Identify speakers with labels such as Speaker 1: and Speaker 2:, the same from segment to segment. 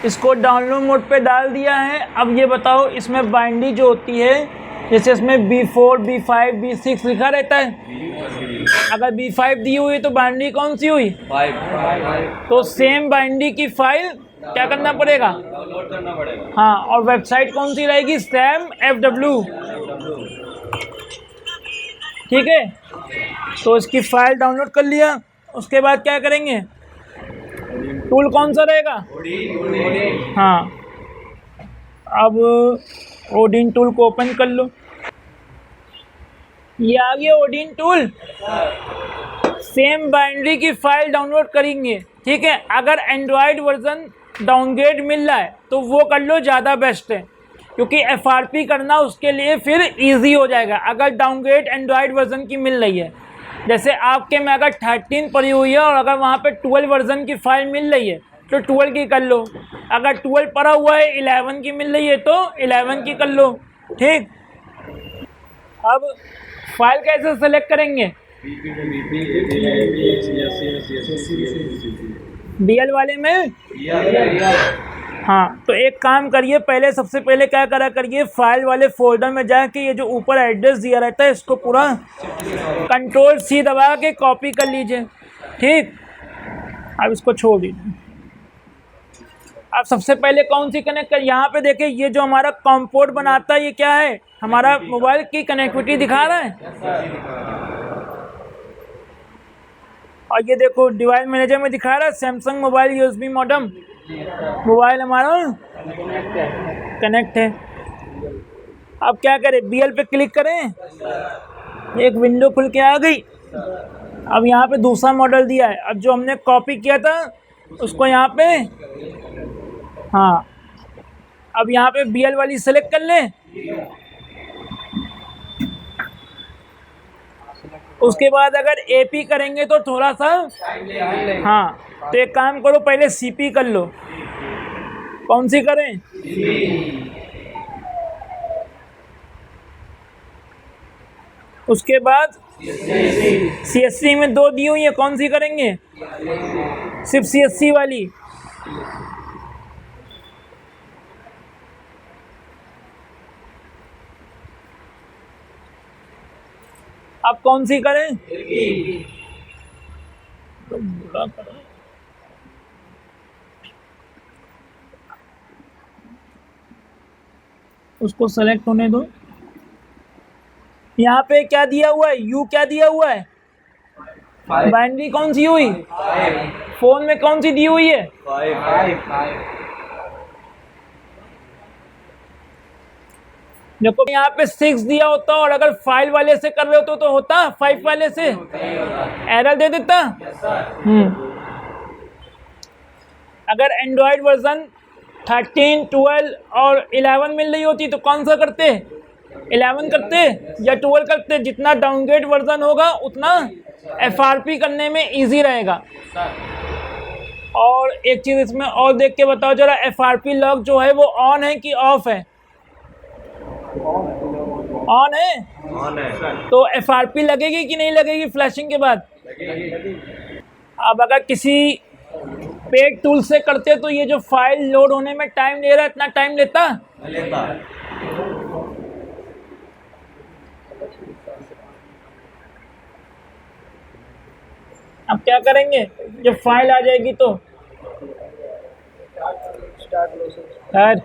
Speaker 1: इसको download mode पे डाल दिया है। अब ये बताओ इसमें बाइंडी जो होती है, जैसे इसमें B4, B5, B6 लिखा रहता है, अगर B5 दी हुई तो बाइंडी कौन सी हुई? 5। तो सेम बाइंडी की फाइल क्या करना पड़ेगा?
Speaker 2: डाउनलोड करना पड़ेगा।
Speaker 1: हाँ, और वेबसाइट कौन सी रहेगी? SAM FW। ठीक है, तो इसकी फाइल डाउनलोड कर लिया। उसके बाद क्या करेंगे? टूल कौन सा रहेगा? हाँ, अब ओडिन टूल को ओपन कर लो। ये आ गया ओडिन टूल। सेम बाइंड्री की फाइल डाउनलोड करेंगे। ठीक है, अगर एंड्रॉयड वर्जन डाउनग्रेड मिल रहा है तो वो कर लो, ज़्यादा बेस्ट है, क्योंकि FRP करना उसके लिए फिर इजी हो जाएगा अगर डाउनग्रेड एंड्रॉयड वर्जन की मिल रही है। जैसे आपके में अगर 13 पड़ी हुई है और अगर वहाँ पे 12 वर्जन की फाइल मिल रही है तो 12 की कर लो, अगर 12 पड़ा हुआ है 11 की मिल रही है तो 11 की कर लो। ठीक, अब फाइल कैसे सेलेक्ट करेंगे? BL वाले में। हाँ, तो एक काम करिए, पहले सबसे पहले क्या करा करिए, फाइल वाले फोल्डर में जाके ये जो ऊपर एड्रेस दिया रहता है इसको पूरा Ctrl+C दबा के कॉपी कर लीजिए। ठीक, अब इसको छोड़ दीजिए। अब सबसे पहले कौन सी कनेक्ट कर, यहाँ पे देखिए ये जो हमारा कॉम पोर्ट बनाता है ये क्या है? हमारा मोबाइल की कनेक्टिविटी दिखा रहा है। और ये देखो डिवाइस मैनेजर में दिखा रहा है Samsung mobile USB modem. Mobile हमारा कनेक्ट है। अब क्या करें? BL पे क्लिक करें, एक विंडो खुल के आ गई। अब यहाँ पे दूसरा मॉडल दिया है। अब जो हमने कॉपी किया था उसको यहाँ पे, हाँ, अब यहाँ पे BL वाली सेलेक्ट कर लें। उसके बाद अगर AP करेंगे तो थोड़ा सा, हाँ, तो एक काम करो, पहले CP कर लो। कौन सी करें? उसके बाद CSC में 2 दी हुई है, कौन सी करेंगे? सिर्फ CSC वाली। अब कौन सी करें? उसको सेलेक्ट होने दो। यहाँ पे क्या दिया हुआ है? U क्या दिया हुआ है? बाइनरी कौन सी हुई? फोन में कौन सी दी हुई है? 5। देखो यहाँ पे 6 दिया होता और अगर फाइल वाले से कर रहे हो तो होता 5 वाले से एरर दे देता। अगर एंड्रॉयड वर्जन 13, 12 और 11 मिल रही होती तो कौन सा करते? 11 करते या 12 करते? जितना डाउनग्रेड वर्जन होगा उतना FRP करने में इजी रहेगा। और एक चीज़ इसमें और देख के बताओ जरा, FRP लॉक जो है वो ऑन है कि ऑफ है? ऑन है। तो FRP लगेगी कि नहीं लगेगी फ्लैशिंग के बाद? अब अगर किसी पेड टूल से करते तो ये जो फाइल लोड होने में टाइम ले रहा है, इतना टाइम लेता? अब क्या करेंगे जब फाइल आ जाएगी तो? खैर,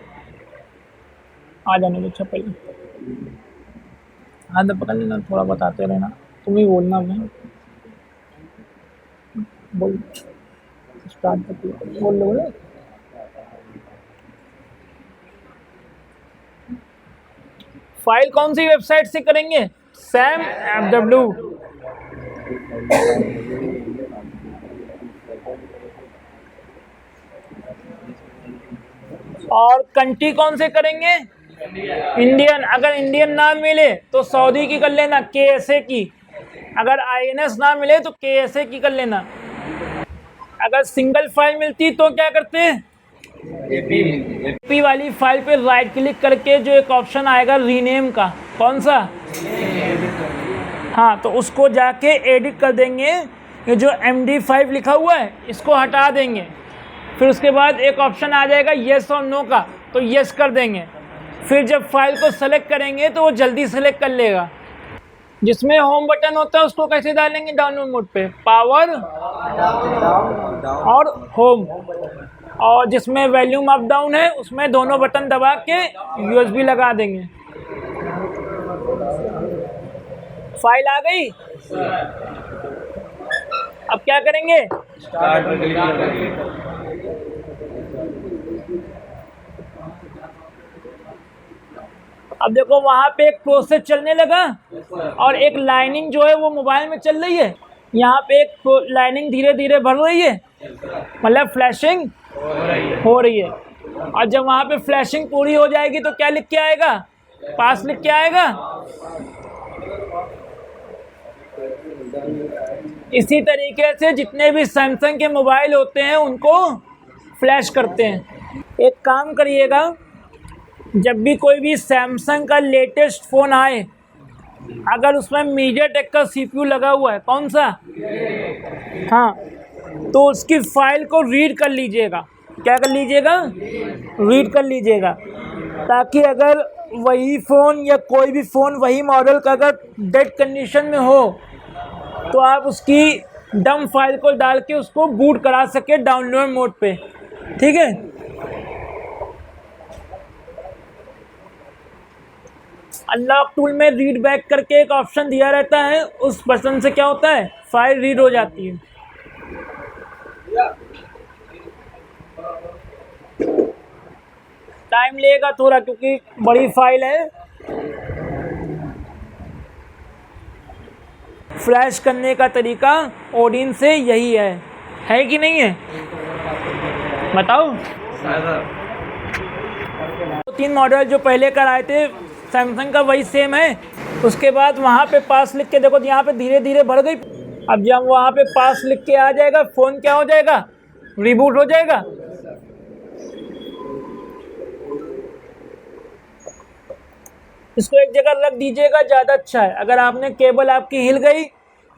Speaker 1: आ जाने दो पहले। हाथ पकड़ लेना, थोड़ा बताते रहना, तुम ही बोलना, मैं बोल स्टार्ट करती बोल लो। फाइल कौन सी वेबसाइट से करेंगे? SAM FW। और कंट्री कौन से करेंगे? इंडियन। अगर इंडियन ना मिले तो सऊदी की कर लेना, KSA की। अगर INS ना मिले तो KSA की कर लेना। अगर सिंगल फाइल मिलती तो क्या करते? AP वाली फाइल पे राइट क्लिक करके जो एक ऑप्शन आएगा रीनेम का, कौन सा? हाँ, तो उसको जाके एडिट कर देंगे। ये जो MD5 लिखा हुआ है इसको हटा देंगे। फिर उसके बाद एक ऑप्शन आ जाएगा येस और नो का, तो येस कर देंगे। फिर जब फाइल को सेलेक्ट करेंगे तो वो जल्दी सेलेक्ट कर लेगा। जिसमें होम बटन होता है उसको कैसे डालेंगे डाउनलोड मोड पे, पावर और होम, और जिसमें वॉल्यूम अप डाउन है उसमें दोनों बटन दबा के यूएसबी लगा देंगे। फाइल आ गई, अब क्या करेंगे, अब देखो वहां पे एक प्रोसेस चलने लगा और एक लाइनिंग जो है वो मोबाइल में चल रही है। यहाँ पे एक लाइनिंग धीरे धीरे भर रही है, मतलब फ्लैशिंग हो रही है। और जब वहाँ पे फ्लैशिंग पूरी हो जाएगी तो क्या लिख के आएगा, पास लिख के आएगा। इसी तरीके से जितने भी सैमसंग के मोबाइल होते हैं उनको फ्लैश करते हैं। एक काम करिएगा, जब भी कोई भी सैमसंग का लेटेस्ट फ़ोन आए, अगर उसमें मीडियाटेक का सीपीयू लगा हुआ है, कौन सा, हाँ, तो उसकी फाइल को रीड कर लीजिएगा। क्या कर लीजिएगा, रीड कर लीजिएगा, ताकि अगर वही फ़ोन या कोई भी फ़ोन वही मॉडल का अगर डेड कंडीशन में हो तो आप उसकी डम फाइल को डाल के उसको बूट करा सके डाउनलोड मोड पे। ठीक है, अनलॉक टूल में रीड बैक करके एक ऑप्शन दिया रहता है, उस बटन से क्या होता है, फाइल रीड हो जाती है। टाइम लेगा थोड़ा क्योंकि बड़ी फाइल है। फ्लैश करने का तरीका ओडिन से यही है कि नहीं है, बताओ। तो 3 मॉडल जो पहले कराए थे सैमसंग का वही सेम है। उसके बाद वहाँ पे पास लिख के देखो, यहाँ पे धीरे धीरे बढ़ गई। अब जब वहाँ पे पास लिख के आ जाएगा, फ़ोन क्या हो जाएगा, रिबूट हो जाएगा। इसको एक जगह रख दीजिएगा, ज़्यादा अच्छा है। अगर आपने केबल आपकी हिल गई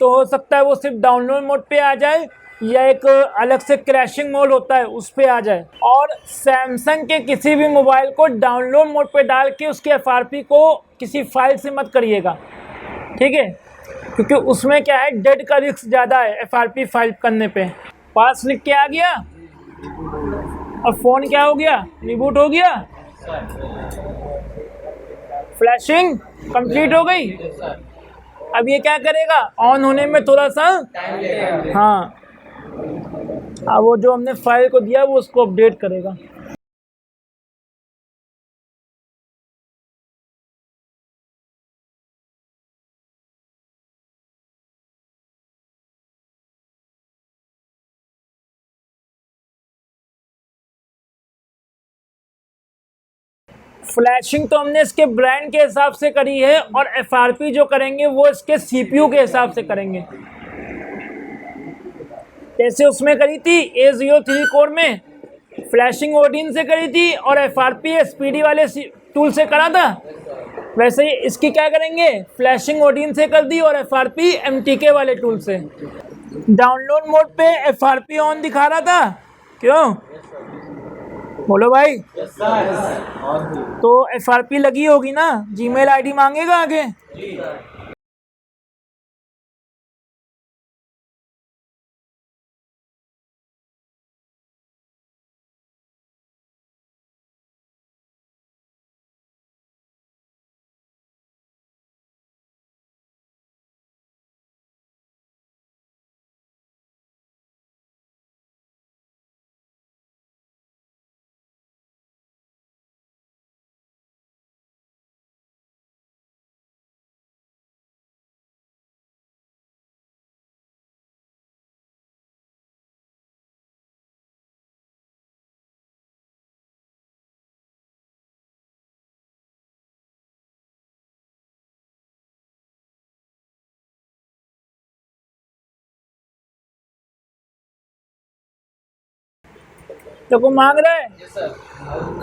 Speaker 1: तो हो सकता है वो सिर्फ डाउनलोड मोड पे आ जाए या एक अलग से क्रैशिंग मोड होता है उस पे आ जाए। और सैमसंग के किसी भी मोबाइल को डाउनलोड मोड पे डाल के उसके एफआरपी को किसी फाइल से मत करिएगा, ठीक है, क्योंकि उसमें क्या है, डेड का रिस्क ज़्यादा है एफआरपी फाइल करने पे। पास लिख के आ गया और फ़ोन क्या हो गया, रिबूट हो गया, फ्लैशिंग कंप्लीट हो गई। अब ये क्या करेगा, ऑन होने में थोड़ा सा, हाँ, अब वो जो हमने फाइल को दिया वो उसको अपडेट करेगा। फ्लैशिंग तो हमने इसके ब्रांड के हिसाब से करी है और एफआरपी जो करेंगे वो इसके सीपीयू के हिसाब से करेंगे। जैसे उसमें करी थी A03 कोर में फ्लैशिंग ओडिन से करी थी और एफआरपी स्पीडी वाले टूल से करा था, वैसे ही इसकी क्या करेंगे, फ्लैशिंग ओडिन से कर दी और एफआरपी एमटीके वाले टूल से। डाउनलोड मोड पे एफआरपी ऑन दिखा रहा था, क्यों, बोलो भाई। तो एफआरपी लगी होगी ना, जीमेल आईडी मांगेगा आगे। तो को मांग रहा है,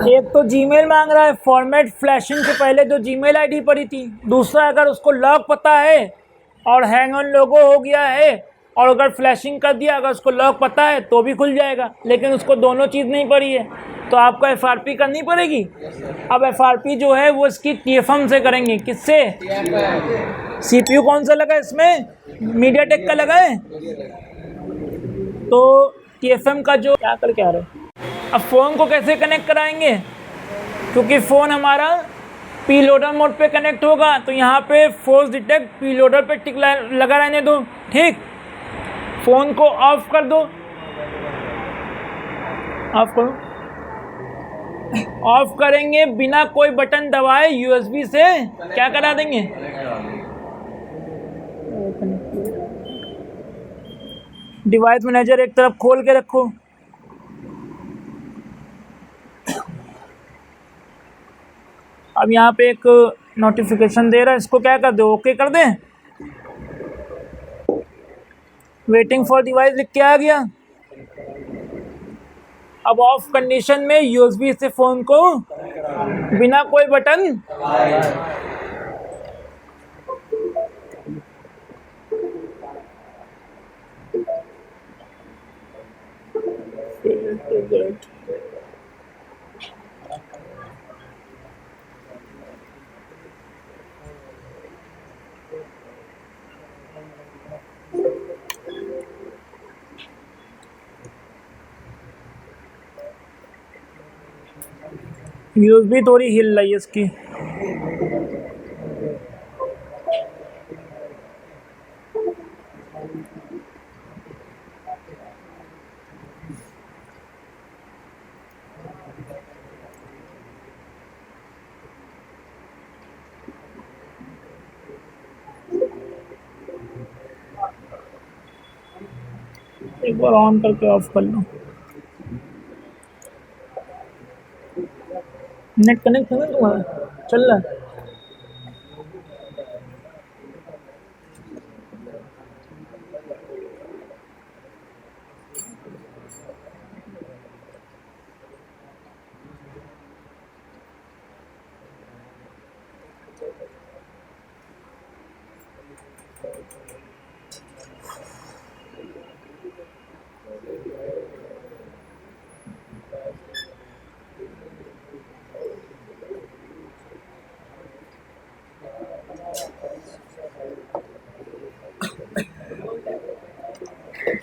Speaker 1: एक तो जीमेल मांग रहा है, फॉर्मेट फ्लैशिंग से पहले जो जीमेल आईडी पड़ी थी। दूसरा, अगर उसको लॉक पता है और हैंग ऑन लोगो हो गया है और अगर फ्लैशिंग कर दिया, अगर उसको लॉक पता है तो भी खुल जाएगा, लेकिन उसको दोनों चीज़ नहीं पड़ी है तो आपको FRP करनी पड़ेगी। अब FRP जो है वो इसकी TFM से करेंगे। किससे? CPU कौन सा लगा इसमें? मीडियाटेक का लगा है। तो TFM का जो क्या करके आ रहे हैं। अब फ़ोन को कैसे कनेक्ट कराएंगे, क्योंकि फ़ोन हमारा पी लोडर मोड पे कनेक्ट होगा, तो यहाँ पे फोर्स डिटेक्ट पी लोडर पे टिक लगा रहने दो। ठीक, फ़ोन को ऑफ कर दो, ऑफ करो। ऑफ करेंगे बिना कोई बटन दबाए USB से क्या करा देंगे, डिवाइस मैनेजर एक तरफ खोल के रखो। अब यहाँ पे एक नोटिफिकेशन दे रहा है, इसको क्या कर दो, ओके कर दें। वेटिंग फॉर डिवाइस लिख के आ गया। अब ऑफ कंडीशन में USB से फ़ोन को बिना कोई बटन USB थोड़ी हिल रही है इसकी। एक बार ऑन करके ऑफ कर लो। नेट कनेक्ट है ना तुम्हारा, चल रहा है।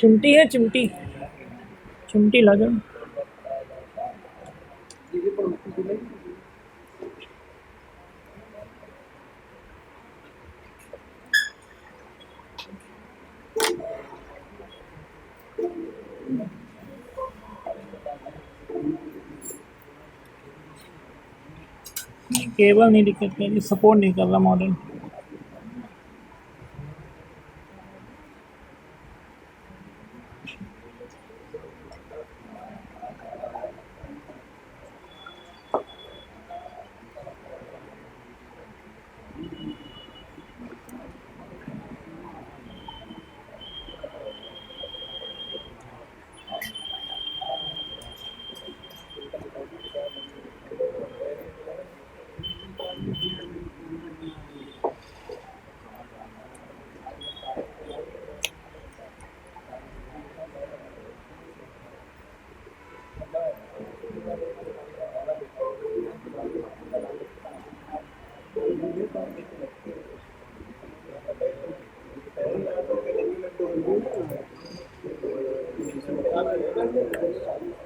Speaker 1: चिमटी है, चिमटी चिमटी ला जाओ। केबल नहीं दिक्कत कर रही, सपोर्ट नहीं कर रहा मॉडल।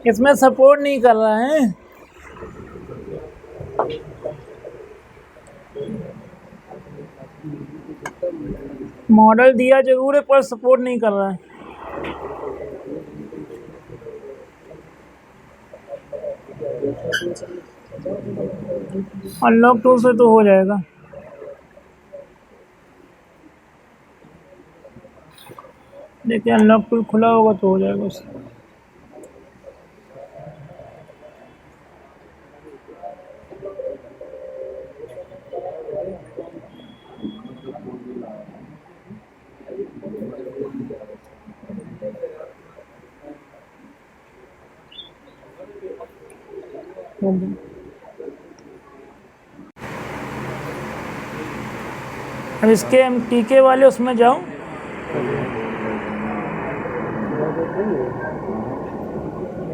Speaker 1: इसमें सपोर्ट नहीं कर रहा है। मॉडल दिया जरूर है पर सपोर्ट नहीं कर रहा है। अनलॉक टूल से तो हो जाएगा। देखिए अनलॉक टूल खुला होगा तो हो जाएगा उससे। अब इसके MTK वाले उसमें जाओ,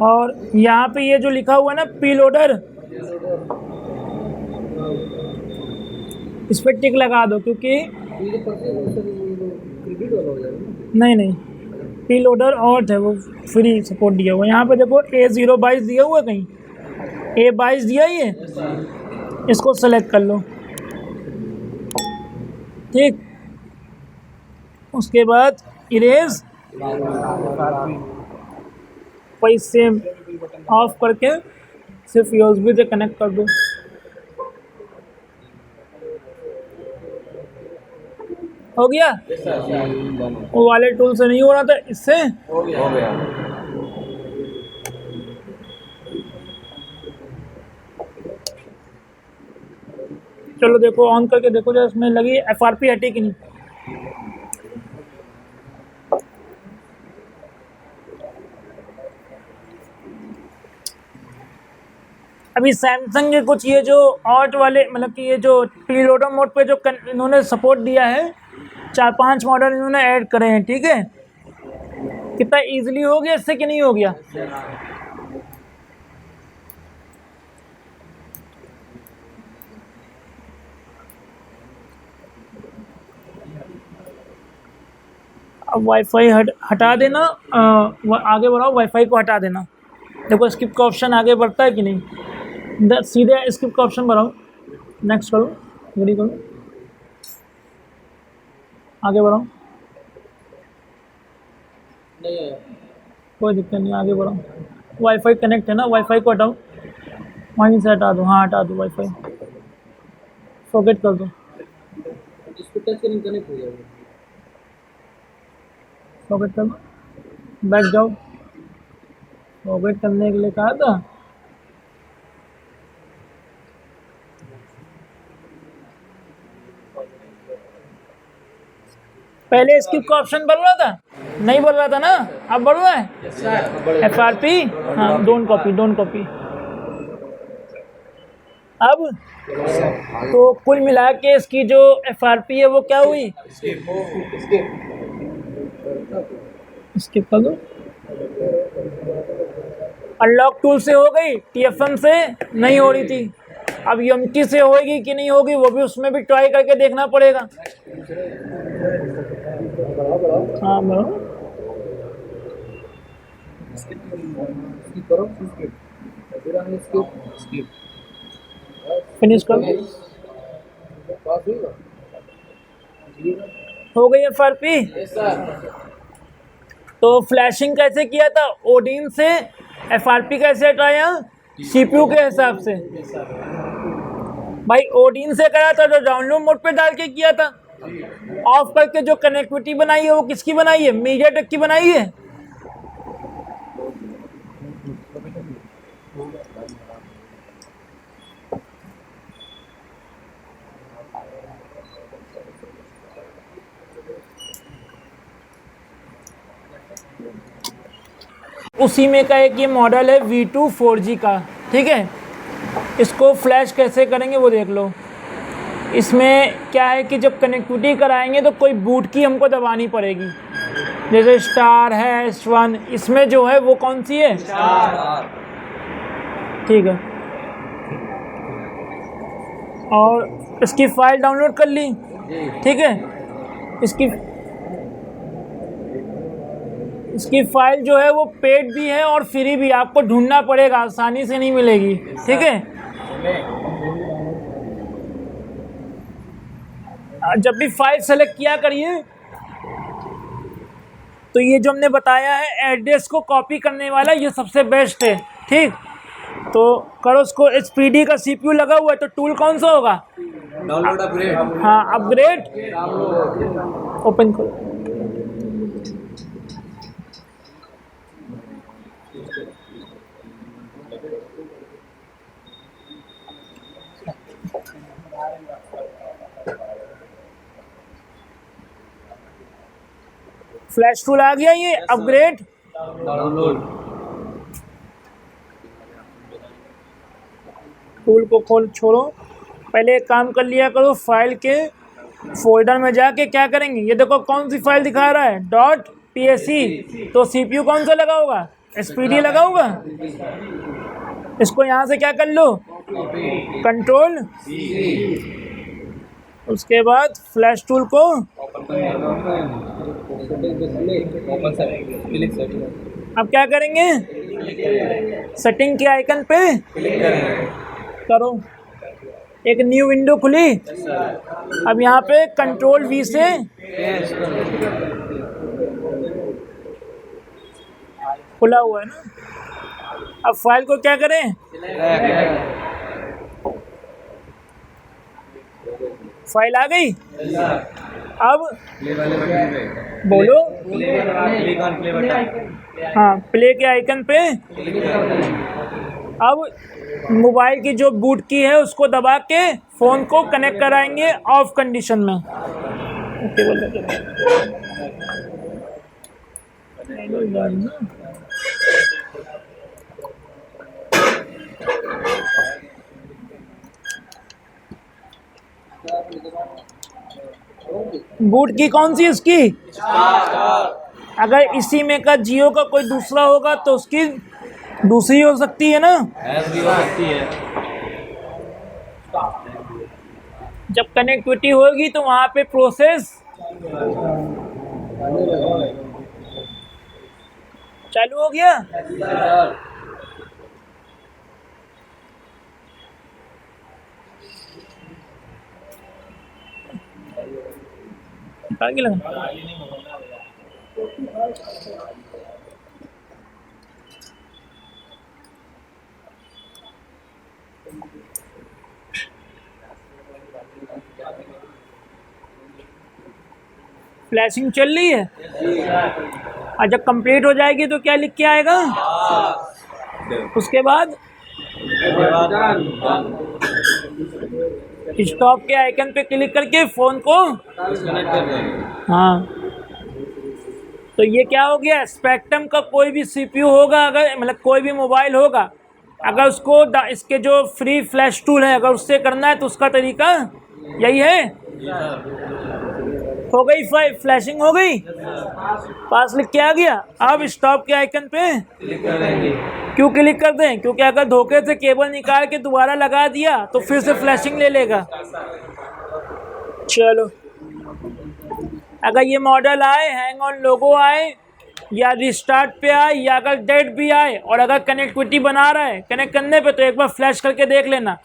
Speaker 1: और यहाँ पे ये जो लिखा हुआ है ना पी लोडर, इस पर टिक लगा दो, क्योंकि नहीं पी लोडर और है वो फ्री सपोर्ट दिया हुआ है। यहाँ पे देखो A022 दिया हुआ है, कहीं A22 दिया ही है, इसको सेलेक्ट कर लो। ठीक, उसके बाद इरेज, वही सेम ऑफ करके सिर्फ यूएसबी से कनेक्ट कर दो। हो गया? वो वाले टूल से नहीं हो रहा था, इससे
Speaker 2: हो गया।
Speaker 1: चलो देखो, ऑन करके देखो जो इसमें लगी FRP हटी कि नहीं। अभी सैमसंग के कुछ ये जो ऑट वाले, मतलब कि ये जो प्रीलोडर मोड पे जो इन्होंने सपोर्ट दिया है, 4-5 मॉडल इन्होंने ऐड करे हैं। ठीक है, कितना इजीली हो गया इससे कि नहीं हो गया? अब वाईफाई हटा देना, आगे बढ़ाओ, वाईफाई को हटा देना। देखो स्किप का ऑप्शन आगे बढ़ता है कि नहीं, सीधे स्किप का ऑप्शन बढ़ाओ, नेक्स्ट करो, रेडी करो, आगे बढ़ाओ, कोई दिक्कत नहीं, आगे बढ़ाओ। वाईफाई कनेक्ट है ना, वाईफाई को हटाओ, वहीं से हटा दो, हाँ हटा दो, वाईफाई फॉरगेट कर दो,
Speaker 2: इसको टच करेंगे कनेक्ट हो जाएगा।
Speaker 1: फॉरगेट कर दो, बैक जाओ, फॉरगेट करने के लिए कहा था। पहले स्किप का ऑप्शन बढ़ रहा था, नहीं बढ़ रहा था ना, अब बढ़ रहा है। FRP, हाँ, डोंट कॉपी। अब तो कुल मिला के इसकी जो FRP है वो क्या हुई? स्किप कर दो। अनलॉक टूल से हो गई, TFM से नहीं हो रही थी, अब MT से होगी कि नहीं होगी वो भी, उसमें भी ट्राई करके देखना पड़ेगा। हाँ बढ़ो, फिनिश कर दो, हो गई FRP। तो फ्लैशिंग कैसे किया था? ओडिन से FRP कैसे हटाया? CPU के हिसाब से। भाई ओडिन से करा था जो डाउनलोड मोड पे डाल के किया था, ऑफ करके जो कनेक्टिविटी बनाई है वो किसकी बनाई है? मीडियाटेक की बनाई है। उसी में का एक ये मॉडल है V2 4G का। ठीक है, इसको फ्लैश कैसे करेंगे वो देख लो। इसमें क्या है कि जब कनेक्टिविटी कराएंगे तो कोई बूट की हमको दबानी पड़ेगी, जैसे स्टार है, S1, इसमें जो है वो कौन सी है? ठीक है, और इसकी फाइल डाउनलोड कर ली। ठीक है, इसकी फाइल जो है वो पेड भी है और फ्री भी, आपको ढूंढना पड़ेगा, आसानी से नहीं मिलेगी। ठीक है, जब भी फाइल सेलेक्ट किया करिए तो ये जो हमने बताया है एड्रेस को कॉपी करने वाला, ये सबसे बेस्ट है। ठीक, तो करो उसको। SPD का CPU लगा हुआ है तो टूल कौन सा होगा?
Speaker 2: Download upgrade.
Speaker 1: हाँ, अपग्रेड, ओपन करो। फ्लैश टूल आ गया, ये अपग्रेड
Speaker 2: डाउनलोड।
Speaker 1: टूल को खोल छोड़ो, पहले एक काम कर लिया करो, फाइल के फोल्डर में जाके क्या करेंगे, ये देखो कौन सी फाइल दिखा रहा है, PSC, तो CPU कौन सा लगा होगा? SPD लगा होगा। इसको यहाँ से क्या कर लो, कंट्रोल, उसके बाद फ्लैश टूल को अब क्या करेंगे, सेटिंग के आइकन पे करो, एक न्यू विंडो खुली। अब यहाँ पे कंट्रोल V से खुला हुआ है ना। अब फाइल को क्या करें, फाइल आ गई। अब बोलो, हाँ, प्ले के आइकन पे। अब मोबाइल की जो बूट की है उसको दबा के फ़ोन को कनेक्ट कराएंगे ऑफ कंडीशन में। बूट की कौन सी इसकी, अगर इसी में का जियो का कोई दूसरा होगा तो उसकी दूसरी हो सकती है ना। जब कनेक्टिविटी होगी तो वहां पे प्रोसेस चालू हो गया। आगे लगा फ्लैशिंग चल रही है। और जब कंप्लीट हो जाएगी तो क्या लिख के आएगा, उसके बाद स्टॉप के आइकन पे क्लिक करके फ़ोन को, हाँ, तो ये क्या हो गया, स्पेक्ट्रम का कोई भी CPU होगा, अगर मतलब कोई भी मोबाइल होगा, अगर उसको इसके जो फ्री फ्लैश टूल है अगर उससे करना है तो उसका तरीका यही है। हो गई फ्लैशिंग हो गई, पास लिख के आ गया। अब स्टॉप के आइकन पे क्यों क्लिक कर दें, क्योंकि अगर धोखे से केबल निकाल के दोबारा लगा दिया तो फिर से फ्लैशिंग ले लेगा। चलो, अगर ये मॉडल आए, हैंग ऑन लोगो आए, या रिस्टार्ट पे आए, या अगर डेड भी आए, और अगर कनेक्टिविटी बना रहा है कनेक्ट करने पे, तो एक बार फ्लैश करके देख लेना।